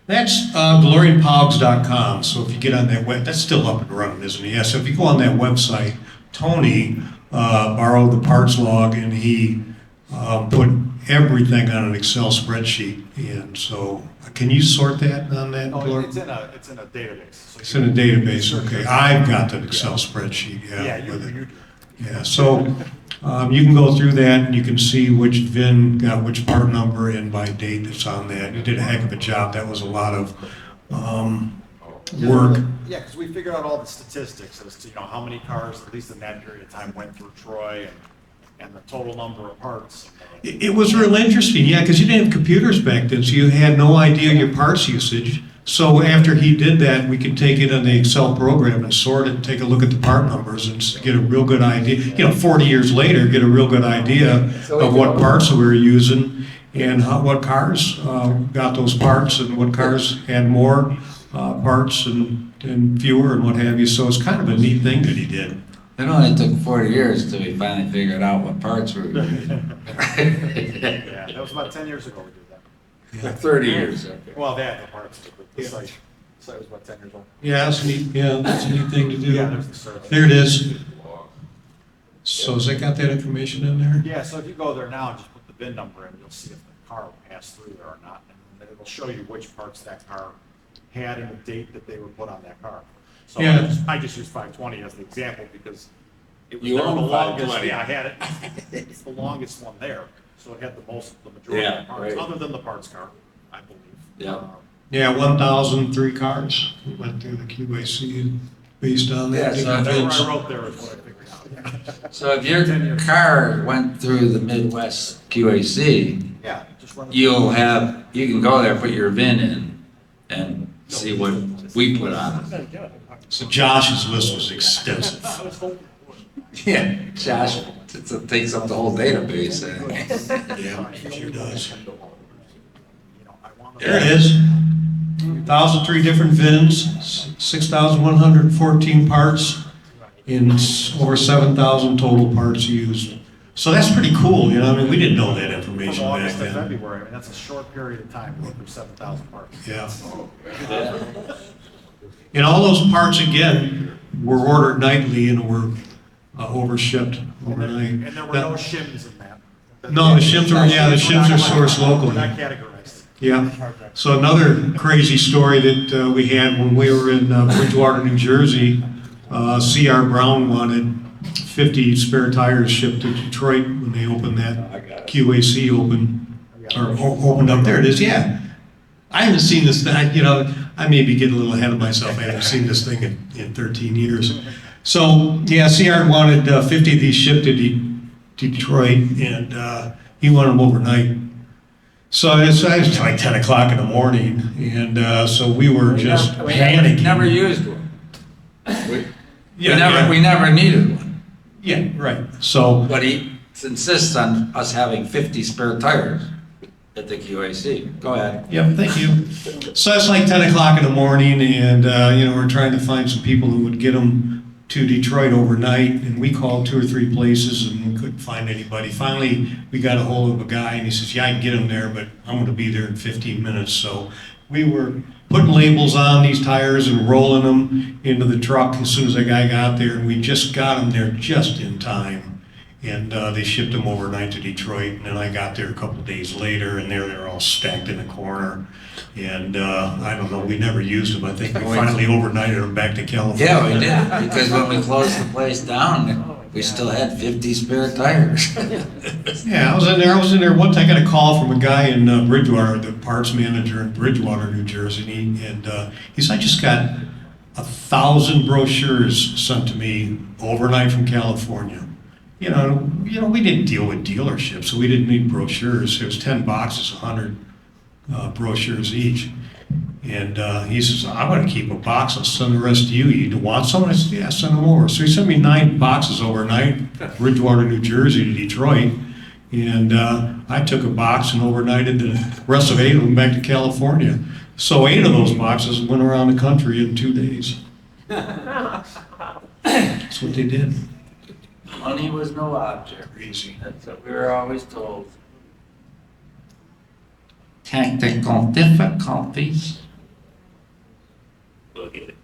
That's DeLoreanPogs.com. So if you get on that web, that's still up and running, isn't it? Yeah. So if you go on that website, Tony borrowed the parts log and he put everything on an Excel spreadsheet. And so, can you sort that on that? Oh, it's in a database. So it's in a database. Okay, I've got the Excel spreadsheet. Yeah, you it. do. Yeah. So you can go through that and you can see which VIN got which part number and by date that's on that. You did a heck of a job. That was a lot of work. Yeah, because we figured out all the statistics as to how many cars, at least in that period of time, went through Troy and the total number of parts. It was real interesting, yeah, because you didn't have computers back then, so you had no idea your parts usage. So after he did that, we could take it in the Excel program and sort it, and take a look at the part numbers and get a real good idea. 40 years later, get a real good idea of what parts we were using and what cars got those parts and what cars had more parts and fewer and what have you. So it's kind of a neat thing that he did. It only took 40 years till we finally figured out what parts were using. Yeah, that was about 10 years ago we did that. Yeah. 30 years. Okay. Well, they had the parts, but the site was about 10 years old. Yeah, that's neat. Yeah, that's a neat thing to do. Yeah, there's the survey. There it is. So has that got that information in there? Yeah, so if you go there now and just put the VIN number in, you'll see if the car will pass through there or not. And then it'll show you which parts that car had and the date that they were put on that car. So Yeah. I just used 520 as the example because it was You never the own longest. 520. Yeah, I had it. It's the longest one there, so it had the majority of the parts, right. other than the parts car, I believe. Yeah. Yeah, 1,003 cars went through the QAC based on that. Yeah, so Whatever Vince. I wrote there is what I figured out. Yeah. So if your car went through the Midwest QAC, Yeah, just run the. you can go there, put your VIN in, and see what we put on it. So Josh's list was extensive. Yeah, Josh, it takes up the whole database. Yeah, it sure does. I want There it is. 1,003 different VINs, 6,114 parts, in over 7,000 total parts used. So that's pretty cool, I mean, we didn't know that information From back August to then. February, I mean, that's a short period of time, we went through 7,000 parts. Yeah. And all those parts, again, were ordered nightly and were overshipped overnight. And there were no shims in that. No, the shims are sourced locally. They're not categorized. Yeah. So another crazy story that we had when we were in Bridgewater, New Jersey, C.R. Brown wanted 50 spare tires shipped to Detroit when they opened that QAC opened up. There it is. Yeah. I haven't seen this thing. I may be getting a little ahead of myself. I haven't seen this thing in 13 years. So yeah, CR wanted 50 of these shipped to Detroit, and he wanted them overnight. So it was like 10 o'clock in the morning, and so we were just panicking. Never used one. We never needed one. Yeah, right. So, But he insists on us having 50 spare tires at the QAC. Go ahead. yep, thank you. So it's like 10 o'clock in the morning, and we're trying to find some people who would get them to Detroit overnight, and we called 2 or 3 places and we couldn't find anybody. Finally, we got a hold of a guy, and he says, yeah, I can get them there, but I'm going to be there in 15 minutes. So we were putting labels on these tires and rolling them into the truck as soon as the guy got there, and we just got them there just in time. And they shipped them overnight to Detroit, and then I got there a couple of days later, and they're all stacked in a corner. And I don't know, we never used them. I think we finally overnighted them back to California. Yeah, we did, because when we closed the place down, we still had 50 spare tires. Yeah, I was in there one time. I got a call from a guy in Bridgewater, the parts manager in Bridgewater, New Jersey, and he said, I just got 1,000 brochures sent to me overnight from California. We didn't deal with dealerships, so we didn't need brochures. It was 10 boxes, 100 brochures each. And he says, I'm going to keep a box. I'll send the rest to you. You want some? I said, yeah, send them over. So he sent me 9 boxes overnight, Bridgewater, New Jersey to Detroit. And I took a box and overnighted the rest of 8 of them back to California. So 8 of those boxes went around the country in 2 days. That's what they did. Money was no object. Crazy. That's what we were always told. Technical difficulties. we'll get it.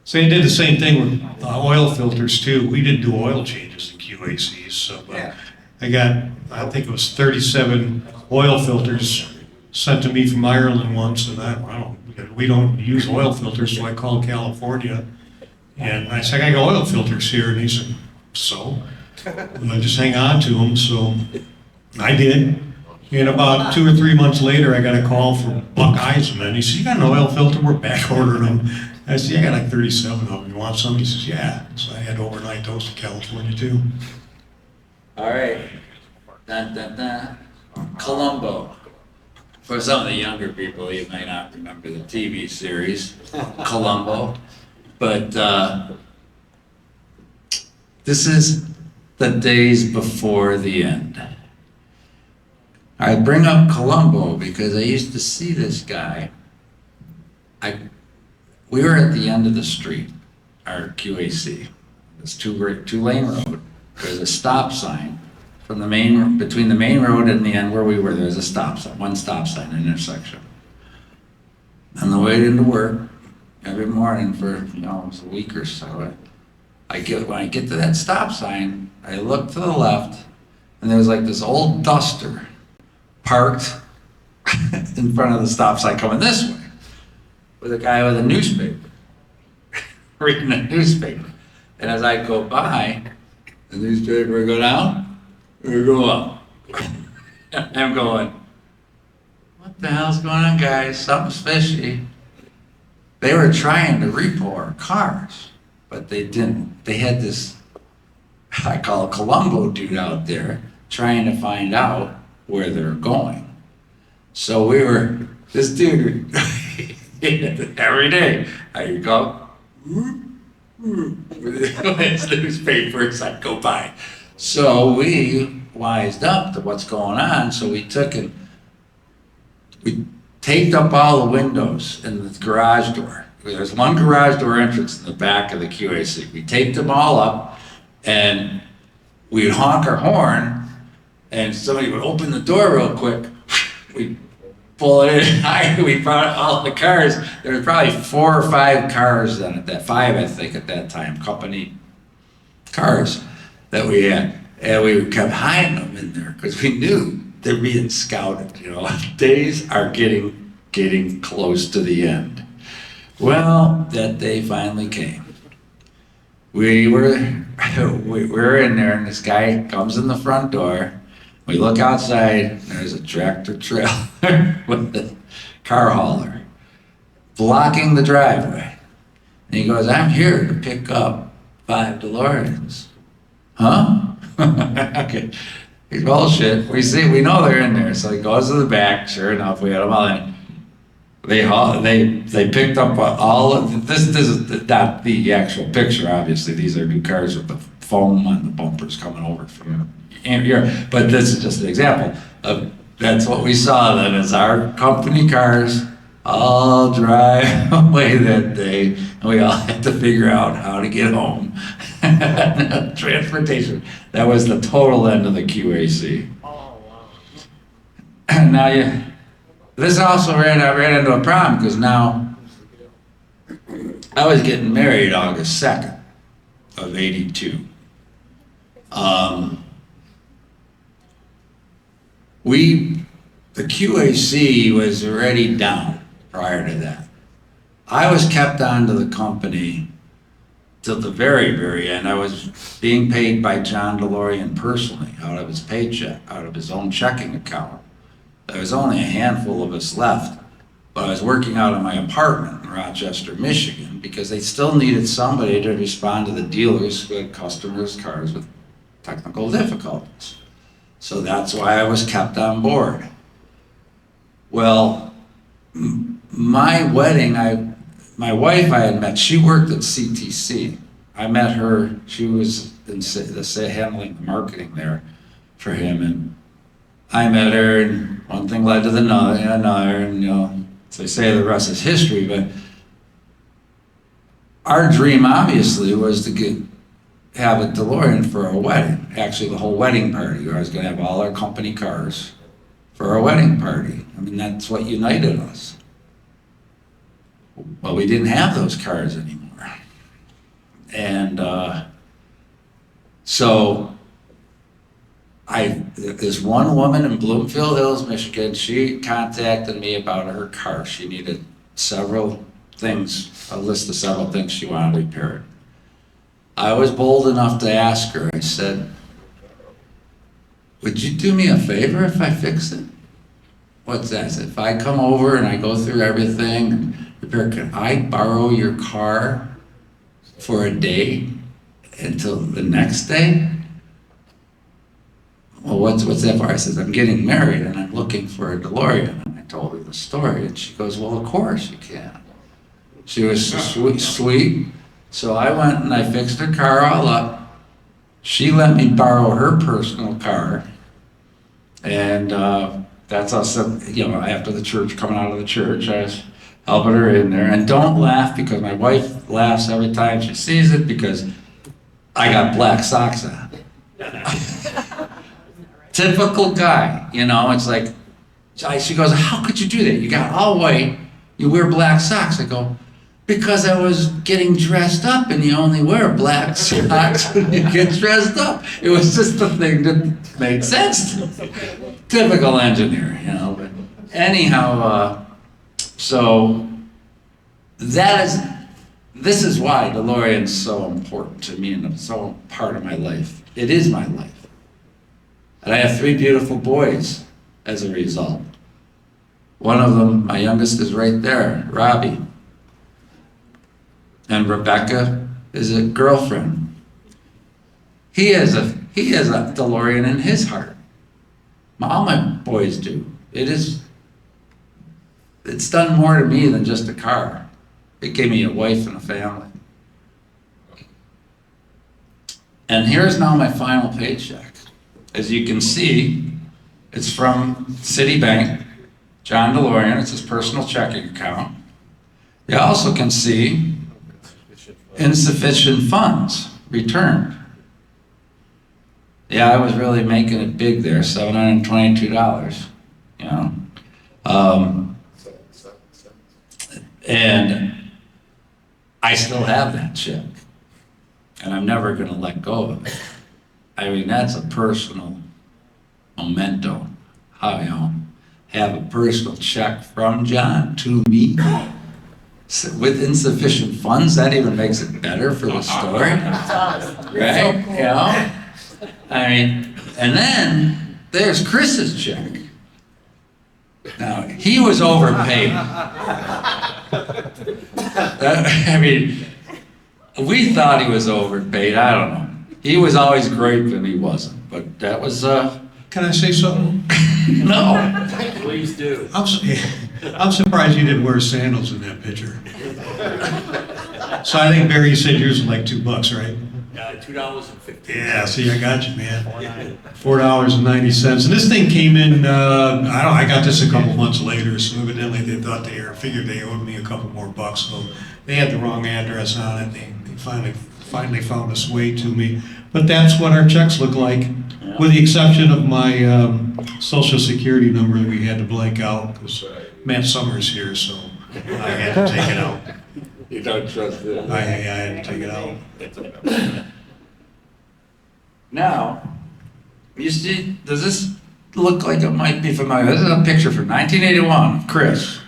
So they did the same thing with oil filters too. We didn't do oil changes in QACs, so I think it was 37 oil filters sent to me from Ireland once, and we don't use oil filters, so I called California. And I said, I got oil filters here, and he said, so? And I just hang on to them, so I did. And about 2 or 3 months later, I got a call from Buck Eisman. He said, you got an oil filter? We're back ordering them. I said, yeah, I got like 37 of them. You want some? He says, yeah. So I had to overnight those to California too. All right. Dun, dun, dun. Columbo. For some of the younger people, you may not remember the TV series, Columbo. But this is the days before the end. I bring up Columbo because I used to see this guy. We were at the end of the street, our QAC. It's two-lane road. There's a stop sign from between the main road and the end where we were. There's a stop sign, one stop sign, an intersection. On the way into work, every morning for it was a week or so, when I get to that stop sign, I look to the left, and there's like this old duster parked in front of the stop sign coming this way, with a guy with a newspaper, reading a newspaper. And as I go by, the newspaper would go down, or would go up. I'm going, what the hell's going on, guys? Something's fishy. They were trying to repo our cars, but they didn't. They had this, I call it Columbo dude out there, trying to find out where they're going. So this dude, every day, I go, with his newspapers, I'd go by. So we wised up to what's going on, so we taped up all the windows in the garage door. There's one garage door entrance in the back of the QAC. We taped them all up, and we'd honk our horn, and somebody would open the door real quick. We'd pull it in. We brought all the cars. There were probably 4 or 5 cars then at that, 5 I think at that time, company cars that we had. And we kept hiding them in there because we knew they're being scouted. Days are getting close to the end. Well, that day finally came. We were in there, and this guy comes in the front door. We look outside, and there's a tractor trailer with a car hauler blocking the driveway. And he goes, I'm here to pick up 5 DeLoreans. Huh? Okay. He's bullshit. We know they're in there. So he goes to the back. Sure enough, we had them all in. They picked up all of this. This is not the actual picture, obviously. These are new cars with the foam on the bumpers coming over from Europe. But this is just an example of that's what we saw then as our company cars all drive away that day, and we all had to figure out how to get home. Transportation. That was the total end of the QAC. Oh, wow. Now this also ran into a problem because now I was getting married August 2nd of '82. The QAC was already down prior to that. I was kept on to the company till the very, very end. I was being paid by John DeLorean personally out of his paycheck, out of his own checking account. There was only a handful of us left, but I was working out of my apartment in Rochester, Michigan, because they still needed somebody to respond to the dealers who had customers' cars with technical difficulties. So that's why I was kept on board. Well, my wife I had met, she worked at CTC. I met her, she was handling the marketing there for him, and I met her, and one thing led to another, and as they say, the rest is history, but our dream obviously was to have a DeLorean for our wedding. Actually, the whole wedding party, where I was gonna have all our company cars for our wedding party. I mean, that's what united us. Well, we didn't have those cars anymore. And so this one woman in Bloomfield Hills, Michigan, she contacted me about her car. She needed several things, a list of several things she wanted repaired. I was bold enough to ask her, I said, would you do me a favor if I fix it? What's that? I said, if I come over and I go through everything and repair, can I borrow your car for a day until the next day? Well, what's that for? I said, I'm getting married and I'm looking for a DeLorean. And I told her the story and she goes, well, of course you can. She was so sweet. So I went and I fixed her car all up. She let me borrow her personal car. And that's us, after the church, coming out of the church, I was helping her in there. And don't laugh, because my wife laughs every time she sees it, because I got black socks on. Typical guy, it's like, she goes, how could you do that? You got all white, you wear black socks. I go, because I was getting dressed up and you only wear black socks when you get dressed up. It was just the thing that made sense. Typical engineer, but anyhow, so this is why DeLorean's so important to me and so part of my life. It is my life. And I have 3 beautiful boys as a result. One of them, my youngest, is right there, Robbie. And Rebecca is a girlfriend. He has a DeLorean in his heart. All my boys do. It's done more to me than just a car. It gave me a wife and a family. And here's now my final paycheck. As you can see, it's from Citibank, John DeLorean. It's his personal checking account. You also can see insufficient funds returned. Yeah, I was really making it big there, $722, and I still have that check, and I'm never going to let go of it. I mean, that's a personal memento. How, have a personal check from John to me with insufficient funds. That even makes it better for the story, right? I mean, and then there's Chris's check. Now, he was overpaid. I mean, we thought he was overpaid. I don't know. He was always great when he wasn't, but that was, Can I say something? no. Please do. I'm surprised you didn't wear sandals in that picture. So I think Barry said yours was like $2, right? $2.50. Yeah, see, I got you, man. $4.90. And this thing came in, I got this a couple months later, so evidently they thought figured they owed me a couple more bucks, so they had the wrong address on it. They finally found its way to me. But that's what our checks look like, with the exception of my social security number that we had to blank out, because Matt Summers here, so I had to take it out. You don't trust it. I had to take it out. Now, you see, does this look like it might be familiar? This is a picture from 1981 of Chris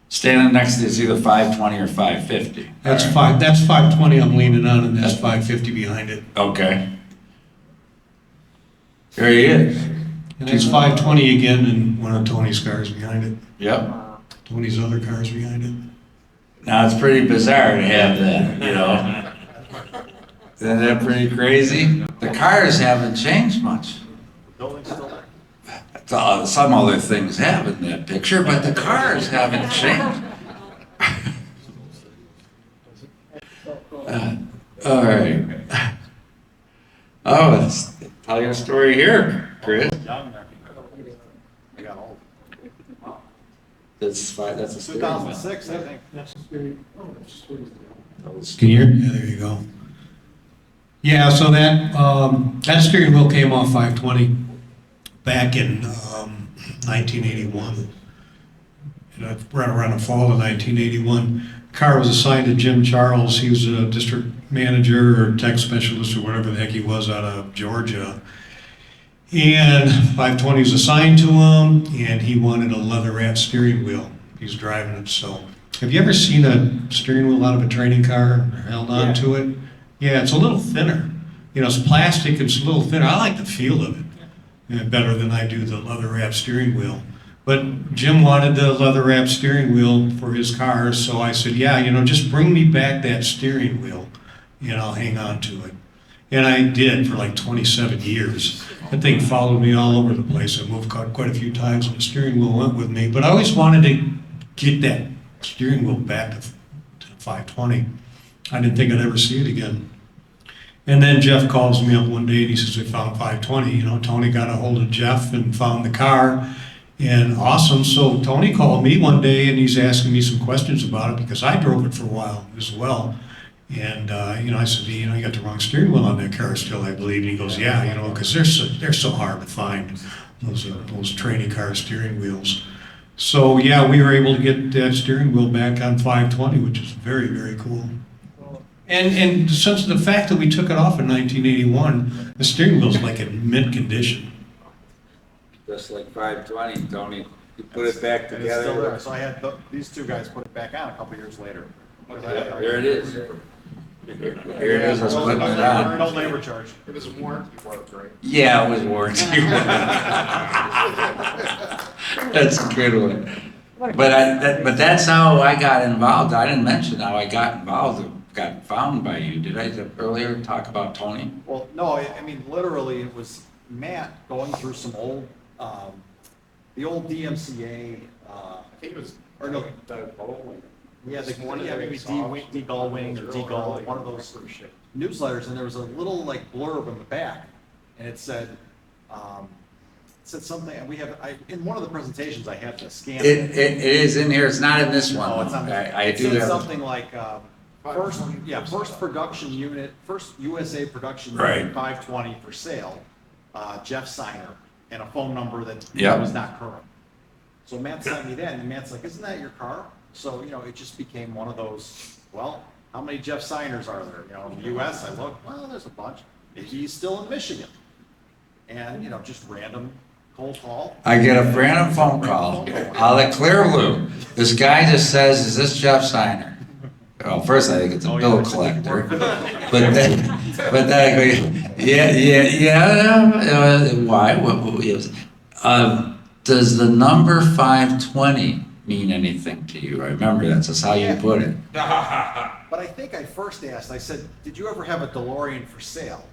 standing next to, it's either 520 or 550. That's 520 I'm leaning on, and that's 550 behind it. Okay. Here he is. And it's 520 again, and one of Tony's cars behind it. Yep. Tony's other cars behind it. Now, it's pretty bizarre to have that, Isn't that pretty crazy? The cars haven't changed much. The building's still there. Some other things have in that picture, but the cars haven't changed. All right. Oh, tell your story here, Chris. Young there. I got old. That's fine. That's a story. 2006, I think. Can you hear? Yeah, there you go. Yeah, so that steering wheel came off 520 back in 1981. around the fall of 1981. Car was assigned to Jim Charles. He was a district manager or tech specialist or whatever the heck he was out of Georgia. And 520 was assigned to him, and he wanted a leather-wrapped steering wheel. He's driving it, so. Have you ever seen a steering wheel out of a training car or held on to it? Yeah, it's a little thinner. You know, it's plastic, it's a little thinner. I like the feel of it better than I do the leather-wrapped steering wheel. But Jim wanted the leather-wrapped steering wheel for his car, so I said, yeah, you know, just bring me back that steering wheel, and I'll hang on to it. And I did for like 27 years. That thing followed me all over the place. I moved quite a few times, and the steering wheel went with me. But I always wanted to get that steering wheel back to 520. I didn't think I'd ever see it again. And then Jeff calls me up one day and he says, we found 520. You know, Tony got a hold of Jeff and found the car. And awesome. So Tony called me one day and he's asking me some questions about it because I drove it for a while as well. And, you know, I said, you know, you got the wrong steering wheel on that car still, I believe. And he goes, yeah, you know, because they're so hard to find, those training car steering wheels. So, yeah, we were able to get that steering wheel back on 520, which is very, very cool. And since the fact that we took it off in 1981, the steering wheel's like in mint condition. Just like 520, Tony, you put it back And it's still there. together. So I had these two guys put it back on a couple years later. There it is. Here it is, let's put it on. No labor charge. It was warranty work, right? Yeah, it was warranty. That's a good one. But that's how I got involved. I didn't mention how I got involved, got found by you. Did I earlier talk about Tony? Well, no, I mean, literally, it was Matt going through some old, the old DMCA, I think it was, or no, the Bowling. yeah, One of maybe D Gullwing or D Gull, one of those newsletters, and there was a little like blurb in the back, and it said something, and we have, in one of the presentations, I had to scan It is in here, it's not in this one. No, it's not. I It do said have. something like, first production unit, first USA production Right. unit, 520 for sale, Jeff Signer, and a phone number that Yep. was not current. So Matt sent me that, and Matt's like, isn't that your car? So, you know, it just became one of those, well, how many Jeff Signers are there? You know, in the US, I look, well, there's a bunch. Maybe he's still in Michigan. And, you know, just random cold call. I get a random phone call out of Clear Blue. This guy just says, is this Jeff Signer? Well, first I think it's a bill collector. But then I go, yeah, why? What was does the number 520 mean anything to you? I remember that's just how you put it. But I think I first asked, I said, did you ever have a DeLorean for sale?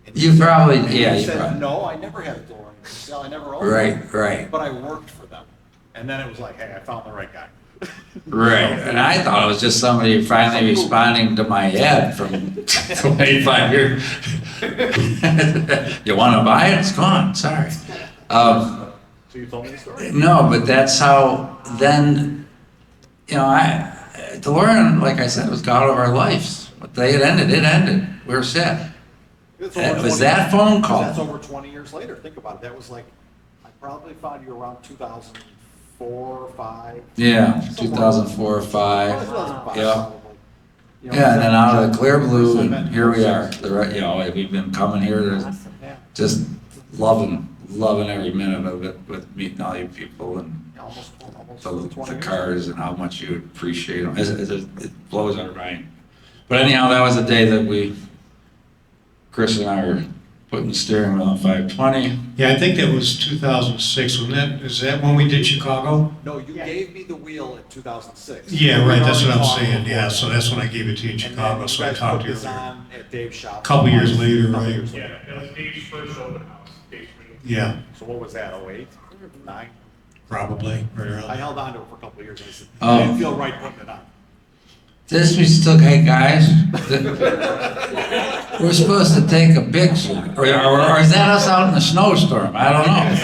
And You probably, and yeah, he you said, probably. no, I never had a DeLorean for sale, I never owned one. Right. But I worked for them. And then it was like, hey, I found the right guy. Right, and I thought it was just somebody finally responding to my ad from 25 years. You want to buy it? It's gone, sorry. So you told me the story? No, but that's how then, you know, DeLorean, like I said, was God of our lives. But it ended. We were set. It's It over was 20 that phone call. That's over 20 years later, think about it, that was like, I probably found you around 2004 or 5. Yeah, 2004 or 5. 2005, Yeah. probably. You know, Yeah, and then out of the that- clear blue, I and met here we are. 06. You know, we've been coming here to Yeah, just loving every minute of it with meeting all you people and almost 20 the years. cars and how much you appreciate them. It blows our mind. But anyhow, that was the day that Chris and I were putting the steering wheel on 520. Yeah, I think that was 2006. Is that when we did Chicago? No, you gave me the wheel in 2006. Yeah, right, that's what I'm We already saying, talked yeah, before so that. that's when I gave it to you in And Chicago, then so you I guys talked put to you. this on at Dave's shop. Couple years later, Couple right? years Yeah, later. it was Dave's first open house. Dave's been- Yeah, So what was that, 08, 9? probably, right I around. held on to it for a couple of years, and I said, Oh. I didn't feel right putting it on. This we still, hey guys, we're supposed to take a picture, or is that us out in the snowstorm? I don't know.